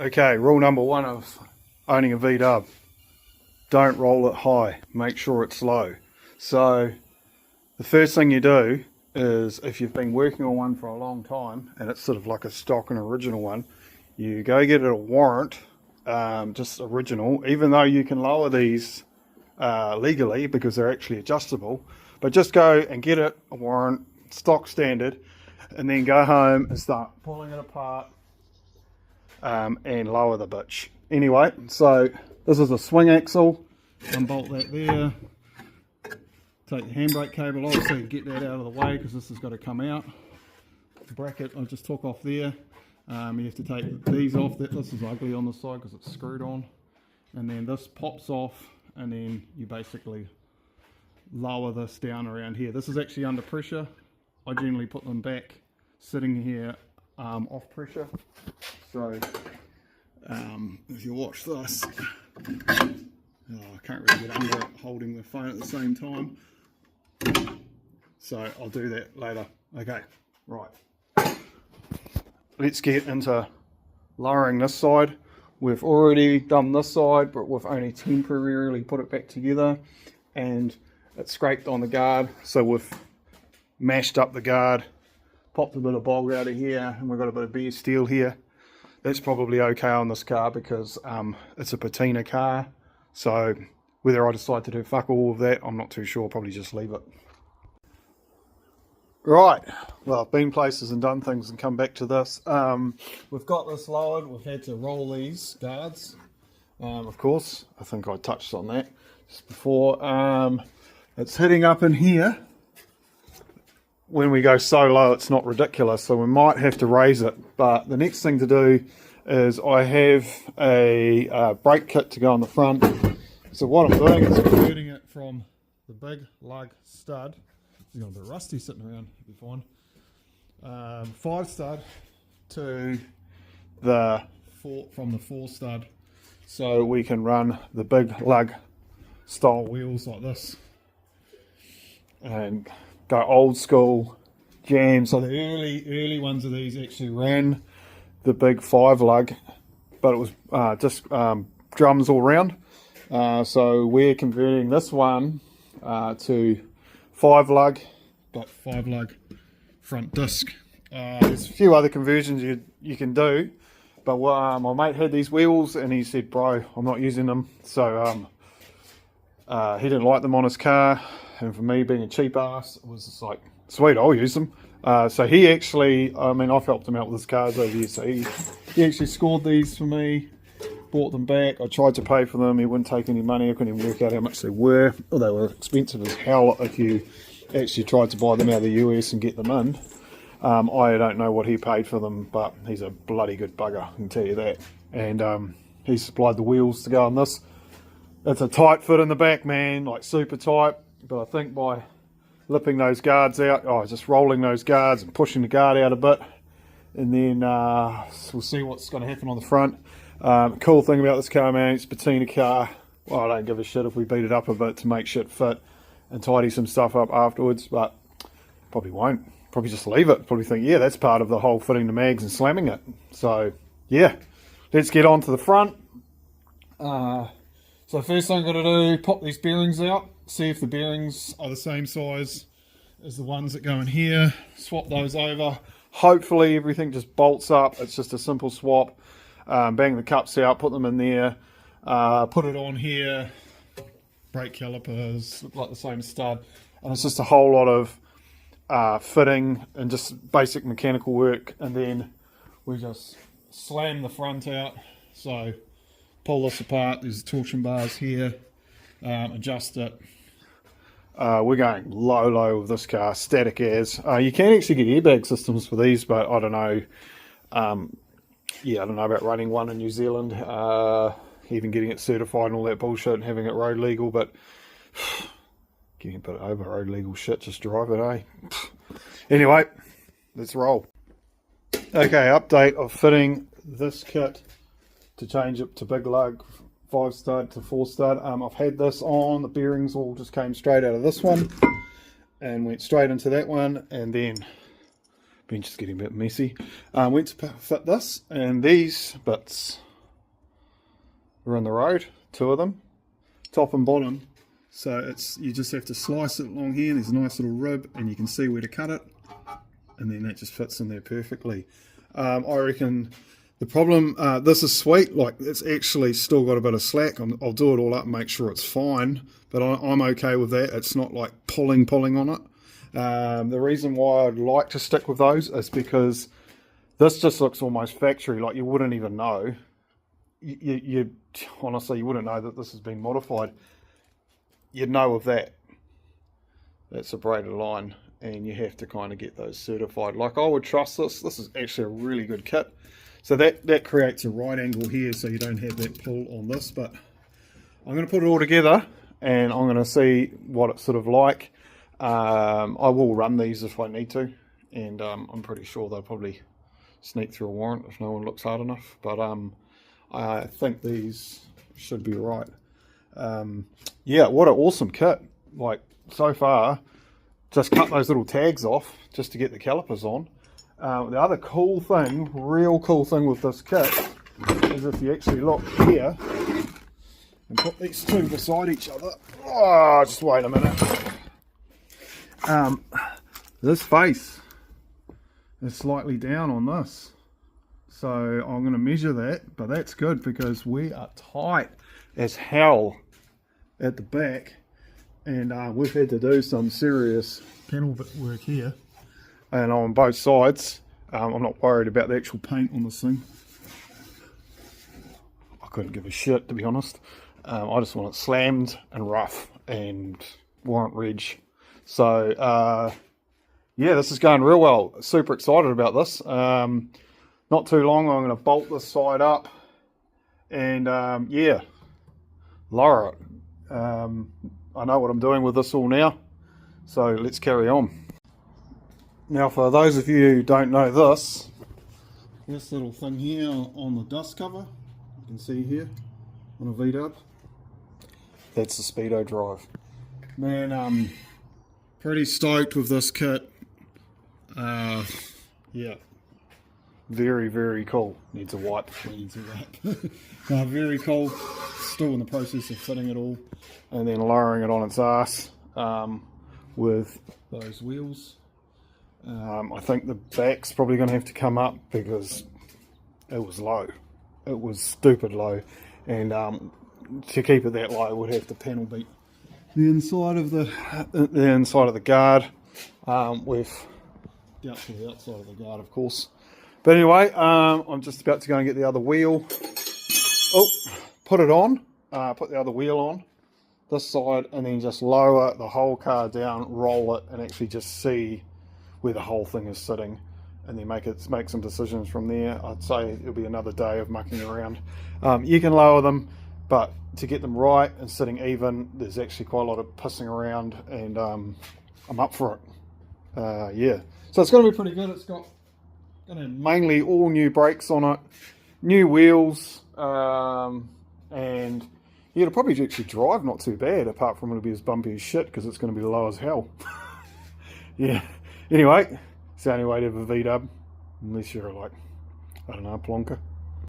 Okay, rule number one of owning a V-dub. Don't roll it high, make sure it's low. So the first thing you do is, if you've been working on one for a long time and it's sort of like a stock and original one, you go get it a warrant, just original, even though you can lower these legally because they're actually adjustable, but just go and get it a warrant, stock standard, and then go home and start pulling it apart and lower the bitch. Anyway, so this is a swing axle, unbolt that there, take the handbrake cable off so you get that out of the way because this has got to come out. The bracket I just took off there. You have to take these off. This is ugly on the side because it's screwed on, and then this pops off, and then you basically lower this down around here. This is actually under pressure. I generally put them back sitting here off pressure. So if you watch this, I can't really get under it holding the phone at the same time, so I'll do that later. Okay, right, let's get into lowering this side. We've already done this side, but we've only temporarily put it back together, and it's scraped on the guard, so we've mashed up the guard, popped a bit of bog out of here, and we've got a bit of bare steel here. That's probably okay on this car because it's a patina car, so whether I decide to do fuck all of that, I'm not too sure. Probably just leave it. Right, well, I've been places and done things and come back to this. We've got this lowered. We've had to roll these guards, of course. I think I touched on that just before. It's hitting up in here. When we go so low, it's not ridiculous, so we might have to raise it. But the next thing to do is I have a brake kit to go on the front. So what I'm doing is converting it from the big lug stud. It's got a bit rusty sitting around, it'll be fine. 5 stud to the 4 stud, so we can run the big lug style wheels like this and go old school jam. So the early ones of these actually ran the big 5 lug, but it was just drums all round. So we're converting this one to 5 lug, but 5 lug front disc. There's a few other conversions you can do, but my mate had these wheels and he said, bro, I'm not using them. So he didn't like them on his car, and for me, being a cheap ass, it was just like, sweet, I'll use them. So he actually, I've helped him out with his cars over here, so he actually scored these for me, bought them back. I tried to pay for them, he wouldn't take any money. I couldn't even work out how much they were. Well, they were expensive as hell if you actually tried to buy them out of the US and get them in. I don't know what he paid for them, but he's a bloody good bugger, I can tell you that. And he supplied the wheels to go on this. It's a tight fit in the back, man, like super tight. But I think by lipping those guards out, just rolling those guards and pushing the guard out a bit, and then we'll see what's going to happen on the front. Cool thing about this car, man, it's a patina car. Well, I don't give a shit if we beat it up a bit to make shit fit and tidy some stuff up afterwards, but probably won't. Probably just leave it. Probably think, yeah, that's part of the whole fitting the mags and slamming it. So yeah, let's get on to the front. So first thing I'm going to do, pop these bearings out, see if the bearings are the same size as the ones that go in here, swap those over. Hopefully everything just bolts up. It's just a simple swap. Bang the cups out, put them in there, put it on here, brake calipers, look like the same stud, and it's just a whole lot of fitting and just basic mechanical work, and then we just slam the front out. So pull this apart, there's torsion bars here, adjust it. We're going low with this car, static as. You can actually get airbag systems for these, but I don't know. Yeah, I don't know about running one in New Zealand, even getting it certified and all that bullshit and having it road legal, but getting a bit over road legal shit, just drive it, eh? Anyway, let's roll. Okay, update of fitting this kit to change it to big lug 5 stud to 4 stud. I've had this on, the bearings all just came straight out of this one and went straight into that one, and then bench is getting a bit messy. Went to fit this, and these bits are in the road, 2 of them, top and bottom. So you just have to slice it along here, and there's a nice little rib, and you can see where to cut it, and then that just fits in there perfectly. I reckon the problem, this is sweet, like it's actually still got a bit of slack. I'll do it all up and make sure it's fine, but I'm okay with that. It's not like pulling on it. The reason why I'd like to stick with those is because this just looks almost factory, like you wouldn't even know. You honestly, you wouldn't know that this has been modified. You'd know of that. That's a braided line, and you have to kind of get those certified. Like I would trust this. This is actually a really good kit. So that creates a right angle here, so you don't have that pull on this. But I'm going to put it all together, and I'm going to see what it's sort of like. I will run these if I need to, and I'm pretty sure they'll probably sneak through a warrant if no one looks hard enough. But I think these should be right. Yeah, what an awesome kit. Like, so far, just cut those little tags off just to get the calipers on. The other cool thing, real cool thing with this kit, is if you actually look here and put these two beside each other. Oh, just wait a minute. This face is slightly down on this. So I'm going to measure that, but that's good because we are tight as hell at the back, and we've had to do some serious panel bit work here and on both sides. I'm not worried about the actual paint on this thing. I couldn't give a shit, to be honest. I just want it slammed and rough and warrant reg. So yeah, this is going real well. Super excited about this. Not too long, I'm going to bolt this side up and yeah, lower it. I know what I'm doing with this all now, so let's carry on. Now, for those of you who don't know this little thing here on the dust cover, you can see here on a V-dub, that's the speedo drive. Man, I'm pretty stoked with this kit. Yeah, very cool. Needs a wipe, needs a wrap. Very cool. Still in the process of fitting it all and then lowering it on its ass with those wheels. I think the back's probably going to have to come up because it was low. It was stupid low, and to keep it that low, we'd have to panel beat the inside of the guard with doubtful the outside of the guard, of course. But anyway, I'm just about to go and get the other wheel. Oh, put it on. Put the other wheel on this side, and then just lower the whole car down, roll it, and actually just see where the whole thing is sitting, and then make some decisions from there. I'd say it'll be another day of mucking around. You can lower them, but to get them right and sitting even, there's actually quite a lot of pissing around, and I'm up for it. Yeah, so it's going to be pretty good. It's got mainly all new brakes on it, new wheels, and yeah, it'll probably actually drive not too bad, apart from it'll be as bumpy as shit because it's going to be low as hell. Yeah. Anyway, it's the only way to have a V-dub, unless you're like, I don't know, a plonker.